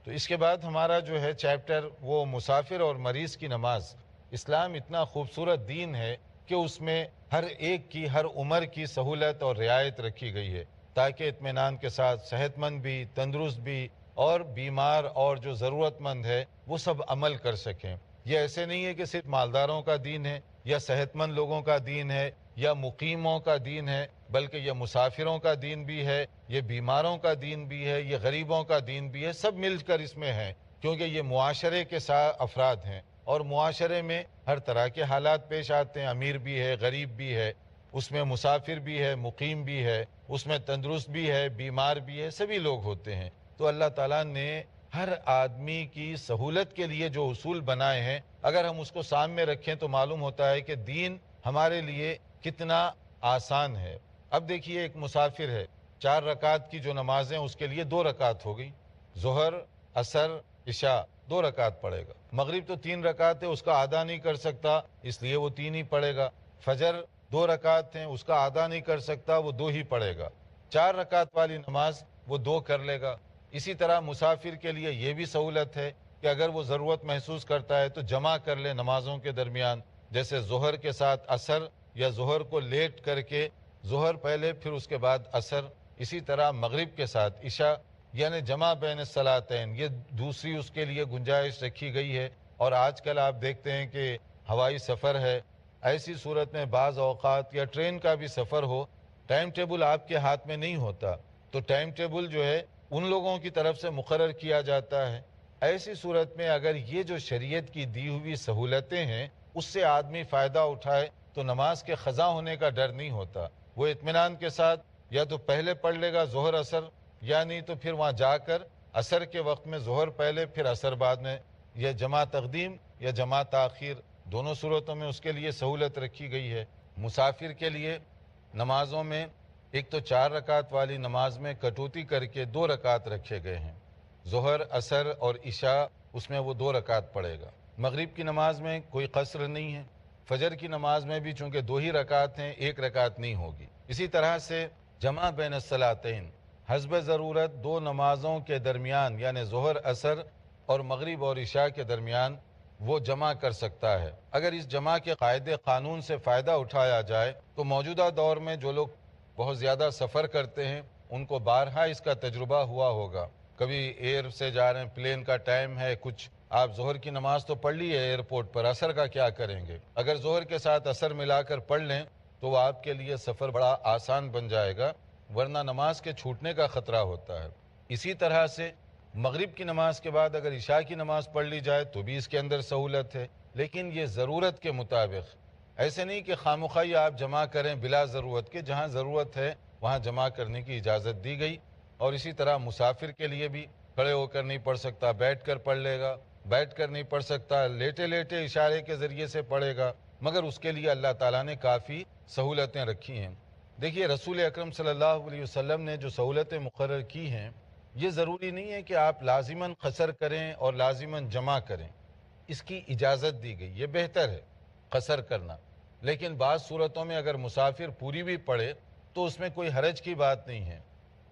تو اس کے بعد ہمارا جو ہے چیپٹر وہ مسافر اور مریض کی نماز. اسلام اتنا خوبصورت دین ہے کہ اس میں ہر ایک کی ہر عمر کی سہولت اور رعایت رکھی گئی ہے تاکہ اطمینان کے ساتھ صحت مند بھی، تندرست بھی اور بیمار اور جو ضرورت مند ہے وہ سب عمل کر سکیں. یہ ایسے نہیں ہے کہ صرف مالداروں کا دین ہے یا صحت مند لوگوں کا دین ہے یا مقیموں کا دین ہے، بلکہ یہ مسافروں کا دین بھی ہے، یہ بیماروں کا دین بھی ہے، یہ غریبوں کا دین بھی ہے. سب مل کر اس میں ہیں کیونکہ یہ معاشرے کے ساتھ افراد ہیں اور معاشرے میں ہر طرح کے حالات پیش آتے ہیں. امیر بھی ہے، غریب بھی ہے، اس میں مسافر بھی ہے، مقیم بھی ہے، اس میں تندرست بھی ہے، بیمار بھی ہے، سبھی لوگ ہوتے ہیں. تو اللہ تعالیٰ نے ہر آدمی کی سہولت کے لیے جو اصول بنائے ہیں اگر ہم اس کو سامنے رکھیں تو معلوم ہوتا ہے کہ دین ہمارے لیے کتنا آسان ہے. اب دیکھیے ایک مسافر ہے، 4 رکعت کی جو نمازیں اس کے لیے 2 رکعت ہو گئی. ظہر، عصر، عشاء 2 رکعت پڑھے گا. مغرب تو 3 رکعت ہے، اس کا آدھا نہیں کر سکتا اس لیے وہ 3 ہی پڑھے گا. فجر 2 رکعت ہیں، اس کا آدھا نہیں کر سکتا وہ 2 ہی پڑھے گا. 4 رکعت والی نماز وہ 2 کر لے گا. اسی طرح مسافر کے لیے یہ بھی سہولت ہے کہ اگر وہ ضرورت محسوس کرتا ہے تو جمع کر لے نمازوں کے درمیان، جیسے ظہر کے ساتھ عصر یا ظہر کو لیٹ کر کے ظہر پہلے پھر اس کے بعد عصر. اسی طرح مغرب کے ساتھ عشاء، یعنی جمع بین الصلاتین، یہ دوسری اس کے لیے گنجائش رکھی گئی ہے. اور آج کل آپ دیکھتے ہیں کہ ہوائی سفر ہے، ایسی صورت میں بعض اوقات یا ٹرین کا بھی سفر ہو، ٹائم ٹیبل آپ کے ہاتھ میں نہیں ہوتا تو ٹائم ٹیبل جو ہے ان لوگوں کی طرف سے مقرر کیا جاتا ہے. ایسی صورت میں اگر یہ جو شریعت کی دی ہوئی سہولتیں ہیں اس سے آدمی فائدہ اٹھائے تو نماز کے قضا ہونے کا ڈر نہیں ہوتا. وہ اطمینان کے ساتھ یا تو پہلے پڑھ لے گا ظہر عصر، یا نہیں تو پھر وہاں جا کر عصر کے وقت میں ظہر پہلے پھر عصر بعد میں، یا جمع تقدیم یا جمع تاخیر، دونوں صورتوں میں اس کے لیے سہولت رکھی گئی ہے. مسافر کے لیے نمازوں میں ایک تو 4 رکعت والی نماز میں کٹوتی کر کے 2 رکعت رکھے گئے ہیں. ظہر، عصر اور عشاء اس میں وہ 2 رکعت پڑھے گا. مغرب کی نماز میں کوئی قصر نہیں ہے. فجر کی نماز میں بھی چونکہ 2 ہی رکعت ہیں، 1 رکعت نہیں ہوگی. اسی طرح سے جمع بین الصلاتین، حسب ضرورت 2 نمازوں کے درمیان یعنی ظہر، عصر اور مغرب اور عشاء کے درمیان وہ جمع کر سکتا ہے. اگر اس جمع کے قاعدے قانون سے فائدہ اٹھایا جائے تو موجودہ دور میں جو لوگ بہت زیادہ سفر کرتے ہیں ان کو بارہا اس کا تجربہ ہوا ہوگا. کبھی ایئر سے جا رہے ہیں، پلین کا ٹائم ہے کچھ، آپ ظہر کی نماز تو پڑھ لی ہے ایئرپورٹ پر، عصر کا کیا کریں گے؟ اگر ظہر کے ساتھ عصر ملا کر پڑھ لیں تو وہ آپ کے لیے سفر بڑا آسان بن جائے گا، ورنہ نماز کے چھوٹنے کا خطرہ ہوتا ہے. اسی طرح سے مغرب کی نماز کے بعد اگر عشاء کی نماز پڑھ لی جائے تو بھی اس کے اندر سہولت ہے، لیکن یہ ضرورت کے مطابق. ایسے نہیں کہ خامخواہ آپ جمع کریں بلا ضرورت کے، جہاں ضرورت ہے وہاں جمع کرنے کی اجازت دی گئی. اور اسی طرح مسافر کے لیے بھی کھڑے ہو کر نہیں پڑھ سکتا، بیٹھ کر پڑھ لے گا، بیٹھ کر نہیں پڑھ سکتا لیٹے لیٹے اشارے کے ذریعے سے پڑھے گا، مگر اس کے لیے اللہ تعالیٰ نے کافی سہولتیں رکھی ہیں. دیکھیے رسول اکرم صلی اللہ علیہ وسلم نے جو سہولتیں مقرر کی ہیں یہ ضروری نہیں ہے کہ آپ لازماً قصر کریں اور لازماً جمع کریں. اس کی اجازت دی گئی، یہ بہتر ہے قصر کرنا. لیکن بعض صورتوں میں اگر مسافر پوری بھی پڑھے تو اس میں کوئی حرج کی بات نہیں ہے.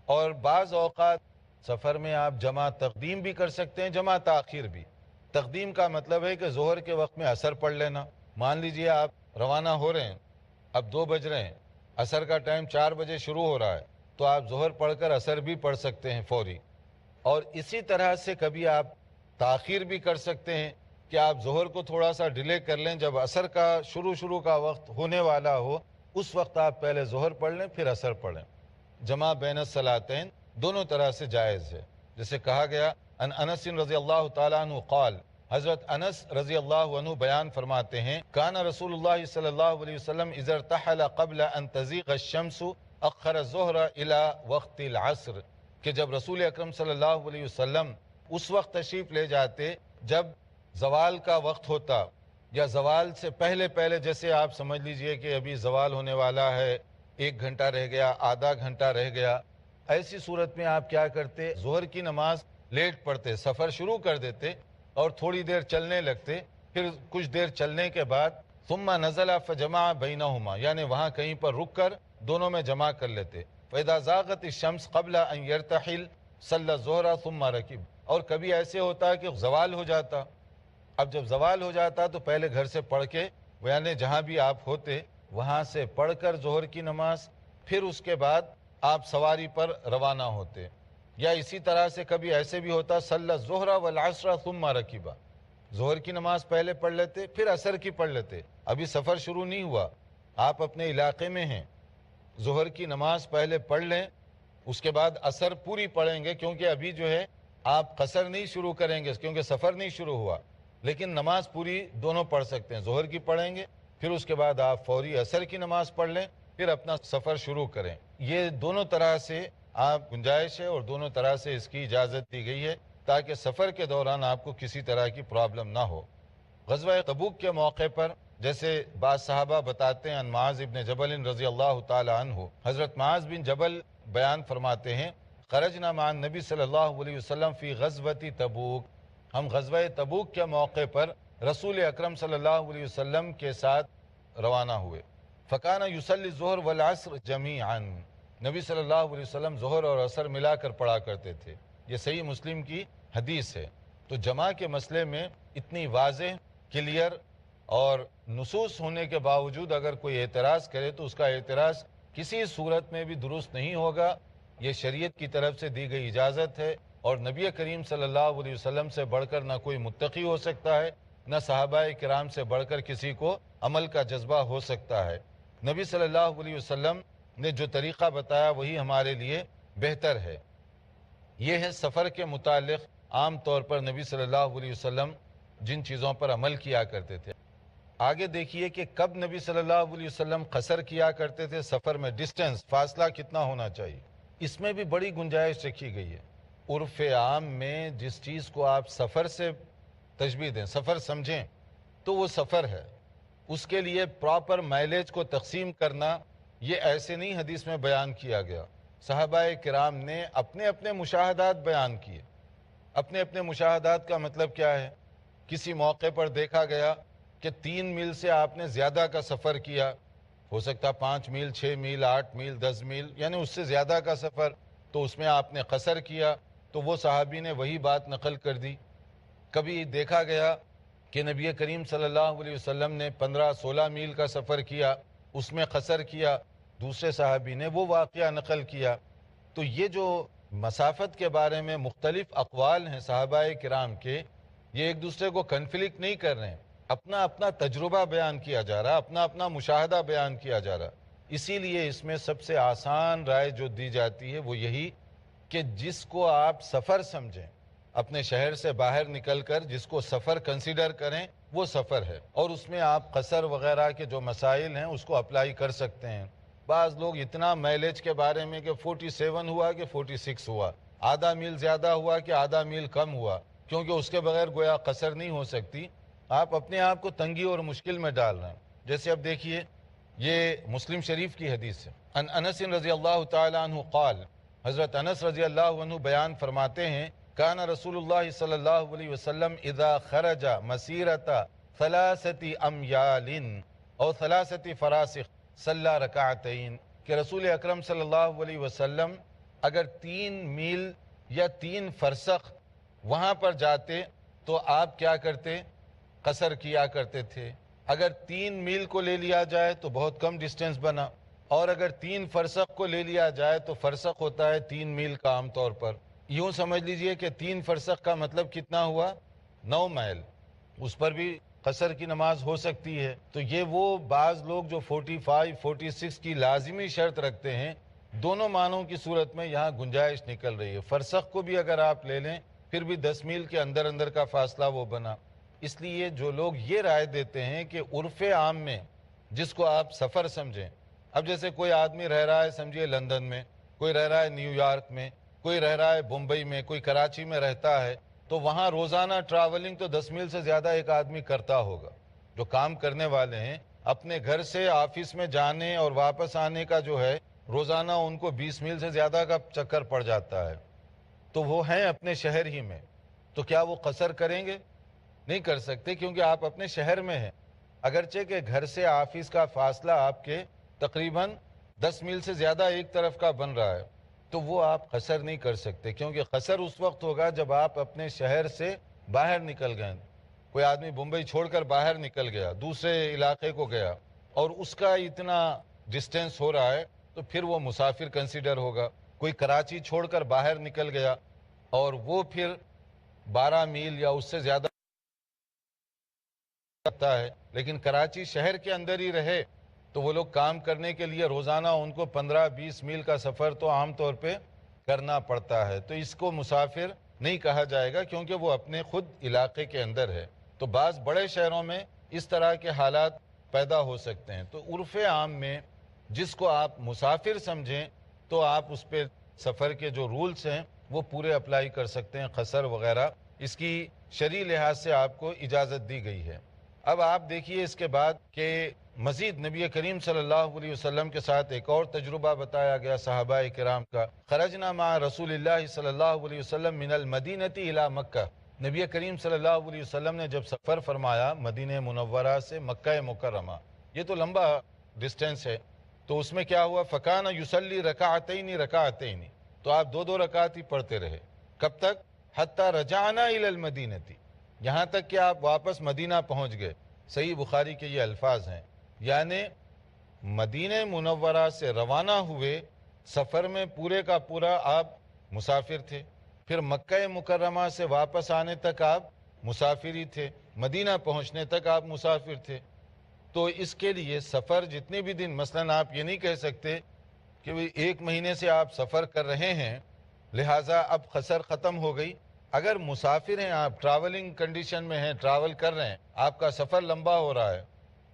اور بعض اوقات سفر میں آپ جمع تقدیم بھی کر سکتے ہیں، جمع تاخیر بھی. تقدیم کا مطلب ہے کہ ظہر کے وقت میں عصر پڑھ لینا. مان لیجئے آپ روانہ ہو رہے ہیں، اب 2 بج رہے ہیں، عصر کا ٹائم 4 بجے شروع ہو رہا ہے تو آپ ظہر پڑھ کر عصر بھی پڑھ سکتے ہیں فوری. اور اسی طرح سے کبھی آپ تاخیر بھی کر سکتے ہیں کہ آپ ظہر کو تھوڑا سا ڈیلے کر لیں، جب عصر کا شروع کا وقت ہونے والا ہو اس وقت آپ پہلے ظہر پڑھ لیں پھر عصر پڑھیں. جمع بین الصلاتین دونوں طرح سے جائز ہے. جیسے کہا گیا ان انس رضی اللہ تعالیٰ عنہ قال، حضرت انس رضی اللہ عنہ بیان فرماتے ہیں کان رسول اللہ صلی اللہ علیہ وسلم اذا ارتحل قبل ان تزیغ الشمس اخر الظہر الى وقت العصر، کہ جب رسول اکرم صلی اللہ علیہ وسلم اس وقت تشریف لے جاتے جب زوال کا وقت ہوتا یا زوال سے پہلے، جیسے آپ سمجھ لیجئے کہ ابھی زوال ہونے والا ہے، 1 گھنٹہ رہ گیا، آدھا گھنٹہ رہ گیا. ایسی صورت میں آپ کیا کرتے؟ ظہر کی نماز لیٹ پڑھتے، سفر شروع کر دیتے اور تھوڑی دیر چلنے لگتے، پھر کچھ دیر چلنے کے بعد ثم نزل فجمع بینہما، یعنی وہاں کہیں پر رک کر دونوں میں جمع کر لیتے. فَإِذَا زَاغَتِ الشَّمْسُ قَبْلَ أَنْ يَرْتَحِلْ صَلَّى الظُّهْرَ ثُمَّ رَكِبَ، اور کبھی ایسے ہوتا کہ زوال ہو جاتا. اب جب زوال ہو جاتا تو پہلے گھر سے پڑھ کے یعنی جہاں بھی آپ ہوتے وہاں سے پڑھ کر ظہر کی نماز، پھر اس کے بعد آپ سواری پر روانہ ہوتے. یا اسی طرح سے کبھی ایسے بھی ہوتا صلی الظہر والعصر ثم رکبا، ظہر کی نماز پہلے پڑھ لیتے پھر عصر کی پڑھ لیتے. ابھی سفر شروع نہیں ہوا، آپ اپنے علاقے میں ہیں، ظہر کی نماز پہلے پڑھ لیں، اس کے بعد عصر پوری پڑھیں گے، کیونکہ ابھی جو ہے آپ قصر نہیں شروع کریں گے کیونکہ سفر نہیں شروع ہوا، لیکن نماز پوری دونوں پڑھ سکتے ہیں. ظہر کی پڑھیں گے پھر اس کے بعد آپ فوری عصر کی نماز پڑھ لیں، پھر اپنا سفر شروع کریں. یہ دونوں طرح سے آپ گنجائش ہے اور دونوں طرح سے اس کی اجازت دی گئی ہے تاکہ سفر کے دوران آپ کو کسی طرح کی پرابلم نہ ہو. غزوہ تبوک کے موقع پر جیسے بعض صحابہ بتاتے ہیں، معاذ ابن جبل رضی اللہ تعالی عنہ، حضرت معاذ بن جبل بیان فرماتے ہیں خرجنا مع النبی صلی اللہ علیہ وسلم فی غزوۃ تبوک، ہم غزوہ تبوک کے موقع پر رسول اکرم صلی اللہ علیہ وسلم کے ساتھ روانہ ہوئے. فکان یصلی الظہر والعصر جمیعا، نبی صلی اللہ علیہ وسلم ظہر اور عصر ملا کر پڑھا کرتے تھے. یہ صحیح مسلم کی حدیث ہے. تو جماع کے مسئلے میں اتنی واضح، کلیئر اور نصوص ہونے کے باوجود اگر کوئی اعتراض کرے تو اس کا اعتراض کسی صورت میں بھی درست نہیں ہوگا. یہ شریعت کی طرف سے دی گئی اجازت ہے، اور نبی کریم صلی اللہ علیہ وسلم سے بڑھ کر نہ کوئی متقی ہو سکتا ہے، نہ صحابہ کرام سے بڑھ کر کسی کو عمل کا جذبہ ہو سکتا ہے. نبی صلی اللہ علیہ وسلم نے جو طریقہ بتایا وہی ہمارے لیے بہتر ہے. یہ ہے سفر کے متعلق عام طور پر نبی صلی اللہ علیہ وسلم جن چیزوں پر عمل کیا کرتے تھے. آگے دیکھیے کہ کب نبی صلی اللہ علیہ وسلم قصر کیا کرتے تھے، سفر میں ڈسٹنس، فاصلہ کتنا ہونا چاہیے، اس میں بھی بڑی گنجائش رکھی گئی ہے. عرف عام میں جس چیز کو آپ سفر سے تشبیہ دیں، سفر سمجھیں، تو وہ سفر ہے. اس کے لیے پراپر مائلیج کو تقسیم کرنا یہ ایسے نہیں حدیث میں بیان کیا گیا. صحابہ کرام نے اپنے اپنے مشاہدات بیان کیے. اپنے اپنے مشاہدات کا مطلب کیا ہے؟ کسی موقع پر دیکھا گیا کہ 3 میل سے آپ نے زیادہ کا سفر کیا، ہو سکتا 5 میل، 6 میل، 8 میل، 10 میل، یعنی اس سے زیادہ کا سفر، تو اس میں آپ نے قصر کیا، تو وہ صحابی نے وہی بات نقل کر دی. کبھی دیکھا گیا کہ نبی کریم صلی اللہ علیہ وسلم نے 15-16 میل کا سفر کیا، اس میں قصر کیا، دوسرے صحابی نے وہ واقعہ نقل کیا. تو یہ جو مسافت کے بارے میں مختلف اقوال ہیں صحابہ کرام کے، یہ ایک دوسرے کو کنفلکٹ نہیں کر رہے ہیں، اپنا اپنا تجربہ بیان کیا جا رہا، اپنا اپنا مشاہدہ بیان کیا جا رہا. اسی لیے اس میں سب سے آسان رائے جو دی جاتی ہے وہ یہی کہ جس کو آپ سفر سمجھیں، اپنے شہر سے باہر نکل کر جس کو سفر کنسیڈر کریں وہ سفر ہے، اور اس میں آپ قصر وغیرہ کے جو مسائل ہیں اس کو اپلائی کر سکتے ہیں. بعض لوگ اتنا مائلیج کے بارے میں کہ 47 ہوا کہ 46 ہوا، آدھا میل زیادہ ہوا کہ آدھا میل کم ہوا، کیونکہ اس کے بغیر گویا قصر نہیں ہو سکتی. آپ اپنے آپ کو تنگی اور مشکل میں ڈال رہے ہیں. جیسے اب دیکھیے، یہ مسلم شریف کی حدیث ہے. ان انس رضی اللہ تعالی عنہ قال، حضرت انس رضی اللہ عنہ بیان فرماتے ہیں کان رسول اللہ صلی اللہ علیہ وسلم اذا خرج مسیرت 3 امیال اور 3 فراسخ صلی رکعتین، کہ رسول اکرم صلی اللہ علیہ وسلم اگر 3 میل یا 3 فرسخ وہاں پر جاتے تو آپ کیا کرتے؟ قصر کیا کرتے تھے. اگر 3 میل کو لے لیا جائے تو بہت کم ڈسٹنس بنا، اور اگر 3 فرسخ کو لے لیا جائے تو فرسخ ہوتا ہے 3 میل کا عام طور پر. یوں سمجھ لیجئے کہ 3 فرسخ کا مطلب کتنا ہوا؟ 9 میل. اس پر بھی قصر کی نماز ہو سکتی ہے. تو یہ وہ بعض لوگ جو 45 46 کی لازمی شرط رکھتے ہیں، دونوں معنوں کی صورت میں یہاں گنجائش نکل رہی ہے. فرسخ کو بھی اگر آپ لے لیں پھر بھی 10 میل کے اندر اندر کا فاصلہ وہ بنا. اس لیے جو لوگ یہ رائے دیتے ہیں کہ عرف عام میں جس کو آپ سفر سمجھیں، اب جیسے کوئی آدمی رہ رہا ہے سمجھیے لندن میں، کوئی رہ رہا ہے نیو یارک میں، کوئی رہ رہا ہے بمبئی میں، کوئی کراچی میں رہتا ہے، تو وہاں روزانہ ٹریولنگ تو 10 میل سے زیادہ ایک آدمی کرتا ہوگا. جو کام کرنے والے ہیں اپنے گھر سے آفس میں جانے اور واپس آنے کا جو ہے روزانہ ان کو 20 میل سے زیادہ کا چکر پڑ جاتا ہے. تو وہ ہیں اپنے شہر ہی میں، تو کیا وہ قصر کریں گے؟ نہیں کر سکتے، کیونکہ آپ اپنے شہر میں ہیں. اگرچہ کہ گھر سے آفس کا فاصلہ آپ کے تقریباً 10 میل سے زیادہ ایک طرف کا بن رہا ہے، تو وہ آپ قصر نہیں کر سکتے، کیونکہ قصر اس وقت ہوگا جب آپ اپنے شہر سے باہر نکل گئے. کوئی آدمی بمبئی چھوڑ کر باہر نکل گیا، دوسرے علاقے کو گیا، اور اس کا اتنا ڈسٹینس ہو رہا ہے تو پھر وہ مسافر کنسیڈر ہوگا. کوئی کراچی چھوڑ کر باہر نکل گیا اور وہ پھر 12 میل یا اس سے زیادہ ہے، لیکن کراچی شہر کے اندر ہی رہے تو وہ لوگ کام کرنے کے لیے روزانہ ان کو 15-20 میل کا سفر تو عام طور پہ کرنا پڑتا ہے. تو اس کو مسافر نہیں کہا جائے گا کیونکہ وہ اپنے خود علاقے کے اندر ہے. تو بعض بڑے شہروں میں اس طرح کے حالات پیدا ہو سکتے ہیں. تو عرف عام میں جس کو آپ مسافر سمجھیں تو آپ اس پہ سفر کے جو رولز ہیں وہ پورے اپلائی کر سکتے ہیں، قصر وغیرہ اس کی شرعی لحاظ سے آپ کو اجازت دی گئی ہے. اب آپ دیکھیے اس کے بعد کہ مزید نبی کریم صلی اللہ علیہ وسلم کے ساتھ ایک اور تجربہ بتایا گیا صحابہ کرام کا. خرجنا مع رسول اللہ صلی اللہ علیہ وسلم من المدینۃ الی مکہ. نبی کریم صلی اللہ علیہ وسلم نے جب سفر فرمایا مدینہ منورہ سے مکہ مکرمہ، یہ تو لمبا ڈسٹینس ہے، تو اس میں کیا ہوا؟ فکان یصلی رکعتین رکعتین، تو آپ 2 رکعت ہی پڑھتے رہے. کب تک؟ حتی رجعنا الی المدینۃ، یہاں تک کہ آپ واپس مدینہ پہنچ گئے. صحیح بخاری کے یہ الفاظ ہیں، یعنی مدینہ منورہ سے روانہ ہوئے، سفر میں پورے کا پورا آپ مسافر تھے، پھر مکہ مکرمہ سے واپس آنے تک آپ مسافر ہی تھے، مدینہ پہنچنے تک آپ مسافر تھے. تو اس کے لیے سفر جتنے بھی دن، مثلا آپ یہ نہیں کہہ سکتے کہ 1 مہینے سے آپ سفر کر رہے ہیں لہٰذا اب قصر ختم ہو گئی. اگر مسافر ہیں آپ، ٹریولنگ کنڈیشن میں ہیں، ٹریول کر رہے ہیں، آپ کا سفر لمبا ہو رہا ہے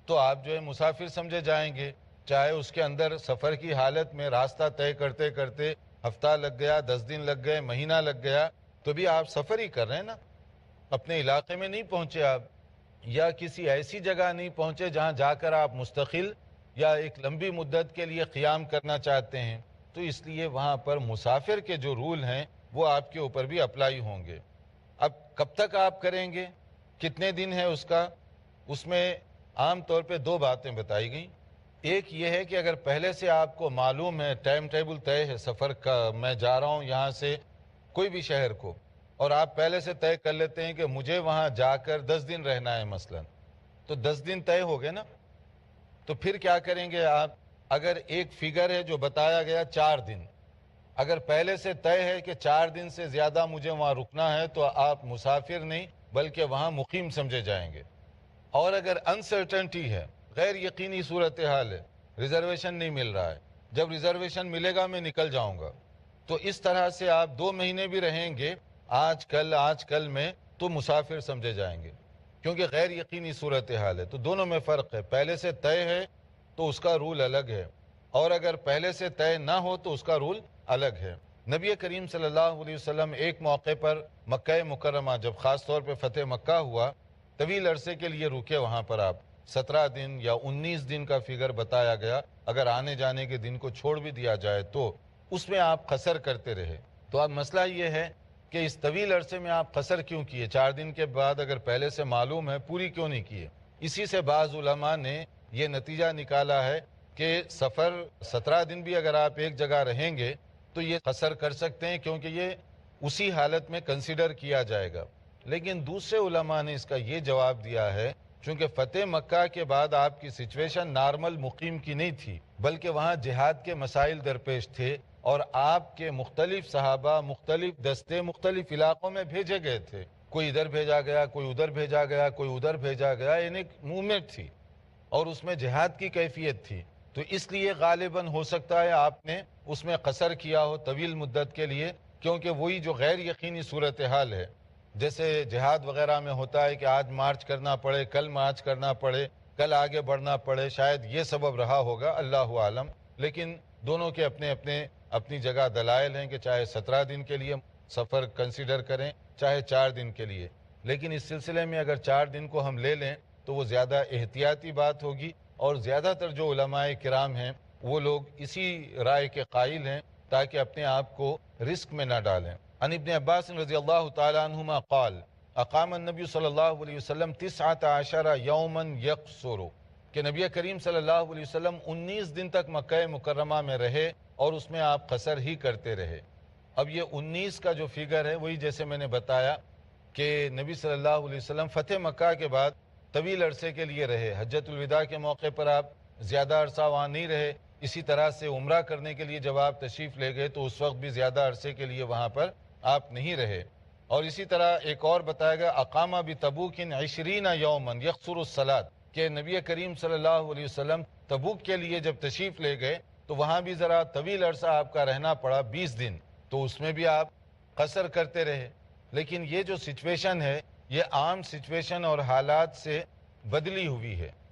تو آپ جو ہے مسافر سمجھے جائیں گے، چاہے اس کے اندر سفر کی حالت میں راستہ طے کرتے کرتے ہفتہ لگ گیا، 10 دن لگ گئے، مہینہ لگ گیا، تو بھی آپ سفر ہی کر رہے ہیں نا. اپنے علاقے میں نہیں پہنچے آپ، یا کسی ایسی جگہ نہیں پہنچے جہاں جا کر آپ مستقل یا ایک لمبی مدت کے لیے قیام کرنا چاہتے ہیں. تو اس لیے وہاں پر مسافر کے جو رول ہیں وہ آپ کے اوپر بھی اپلائی ہوں گے. اب کب تک آپ کریں گے، کتنے دن ہے اس کا، اس میں عام طور پہ 2 باتیں بتائی گئیں. ایک یہ ہے کہ اگر پہلے سے آپ کو معلوم ہے، ٹائم ٹیبل طے ہے سفر کا، میں جا رہا ہوں یہاں سے کوئی بھی شہر کو، اور آپ پہلے سے طے کر لیتے ہیں کہ مجھے وہاں جا کر 10 دن رہنا ہے مثلا، تو 10 دن طے ہو گئے نا. تو پھر کیا کریں گے آپ؟ اگر ایک فگر ہے جو بتایا گیا 4 دن، اگر پہلے سے طے ہے کہ 4 دن سے زیادہ مجھے وہاں رکنا ہے تو آپ مسافر نہیں بلکہ وہاں مقیم سمجھے جائیں گے. اور اگر انسرٹنٹی ہے، غیر یقینی صورتحال ہے، ریزرویشن نہیں مل رہا ہے، جب ریزرویشن ملے گا میں نکل جاؤں گا، تو اس طرح سے آپ 2 مہینے بھی رہیں گے آج کل میں تو مسافر سمجھے جائیں گے، کیونکہ غیر یقینی صورتحال ہے. تو دونوں میں فرق ہے، پہلے سے طے ہے تو اس کا رول الگ ہے، اور اگر پہلے سے طے نہ ہو تو اس کا رول الگ ہے. نبی کریم صلی اللہ علیہ وسلم ایک موقع پر مکہ مکرمہ جب خاص طور پہ فتح مکہ ہوا، طویل عرصے کے لیے رکے وہاں پر. آپ 17 دن یا 19 دن کا فگر بتایا گیا، اگر آنے جانے کے دن کو چھوڑ بھی دیا جائے تو اس میں آپ قصر کرتے رہے. تو اب مسئلہ یہ ہے کہ اس طویل عرصے میں آپ قصر کیوں کیے؟ 4 دن کے بعد اگر پہلے سے معلوم ہے، پوری کیوں نہیں کیے؟ اسی سے بعض علماء نے یہ نتیجہ نکالا ہے کہ سفر 17 دن بھی اگر آپ ایک جگہ رہیں گے تو یہ قصر کر سکتے ہیں، کیونکہ یہ اسی حالت میں کنسیڈر کیا جائے گا. لیکن دوسرے علماء نے اس کا یہ جواب دیا ہے، چونکہ فتح مکہ کے بعد آپ کی سچویشن نارمل مقیم کی نہیں تھی بلکہ وہاں جہاد کے مسائل درپیش تھے، اور آپ کے مختلف صحابہ مختلف دستے مختلف علاقوں میں بھیجے گئے تھے، کوئی ادھر بھیجا گیا، کوئی ادھر بھیجا گیا، کوئی ادھر بھیجا گیا، یعنی موومنٹ تھی اور اس میں جہاد کی کیفیت تھی. تو اس لیے غالباً ہو سکتا ہے آپ نے اس میں قصر کیا ہو طویل مدت کے لیے، کیونکہ وہی جو غیر یقینی صورتحال ہے، جیسے جہاد وغیرہ میں ہوتا ہے کہ آج مارچ کرنا پڑے، کل مارچ کرنا پڑے، کل آگے بڑھنا پڑے، شاید یہ سبب رہا ہوگا، اللہ عالم. لیکن دونوں کے اپنی جگہ دلائل ہیں کہ چاہے 17 دن کے لیے سفر کنسیڈر کریں چاہے 4 دن کے لیے. لیکن اس سلسلے میں اگر 4 دن کو ہم لے لیں تو وہ زیادہ احتیاطی بات ہوگی، اور زیادہ تر جو علماء کرام ہیں وہ لوگ اسی رائے کے قائل ہیں تاکہ اپنے آپ کو رسک میں نہ ڈالیں. عن ابن عباس رضی اللہ تعالی عنہما قال اقام النبی صلی اللہ علیہ وسلم 19 یوما یقصر. کہ نبی کریم صلی اللہ علیہ وسلم 19 دن تک مکہ مکرمہ میں رہے اور اس میں آپ قصر ہی کرتے رہے۔ اب یہ 19 کا جو فگر ہے وہی جیسے میں نے بتایا کہ نبی صلی اللہ علیہ وسلم فتح مکہ کے بعد طویل عرصے کے لیے رہے۔ حجۃ الوداع کے موقع پر آپ زیادہ عرصہ وہاں نہیں رہے، اسی طرح سے عمرہ کرنے کے لیے جب آپ تشریف لے گئے تو اس وقت بھی زیادہ عرصے کے لیے وہاں پر آپ نہیں رہے۔ اور اسی طرح ایک اور بتایا گیا اقامہ بتبوک 20 یوما یقصر الصلاۃ، کہ نبی کریم صلی اللہ علیہ وسلم تبوک کے لیے جب تشریف لے گئے تو وہاں بھی ذرا طویل عرصہ آپ کا رہنا پڑا، 20 دن، تو اس میں بھی آپ قصر کرتے رہے۔ لیکن یہ جو سچویشن ہے یہ عام سچویشن اور حالات سے بدلی ہوئی ہے۔